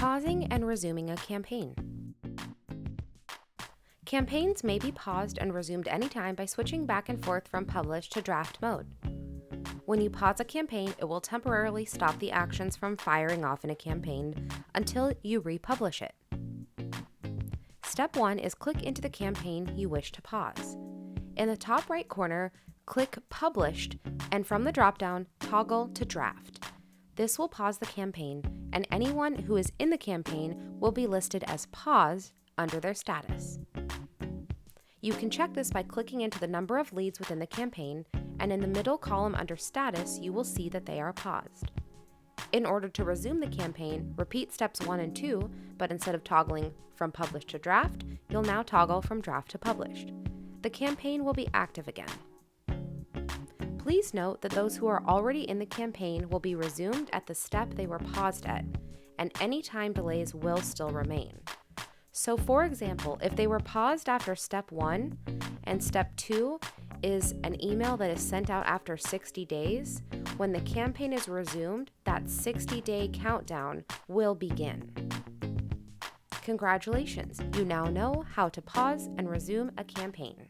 Pausing and resuming a campaign. Campaigns may be paused and resumed anytime by switching back and forth from published to draft mode. When you pause a campaign, it will temporarily stop the actions from firing off in a campaign until you republish it. Step 1 is click into the campaign you wish to pause. In the top right corner, click Published, and from the dropdown, toggle to Draft. This will pause the campaign, and anyone who is in the campaign will be listed as paused under their status. You can check this by clicking into the number of leads within the campaign, and in the middle column under Status, you will see that they are paused. In order to resume the campaign, repeat steps 1 and 2, but instead of toggling from Published to Draft, you'll now toggle from Draft to Published. The campaign will be active again. Please note that those who are already in the campaign will be resumed at the step they were paused at, and any time delays will still remain. So for example, if they were paused after step 1 and step 2 is an email that is sent out after 60 days, when the campaign is resumed, that 60-day countdown will begin. Congratulations, you now know how to pause and resume a campaign.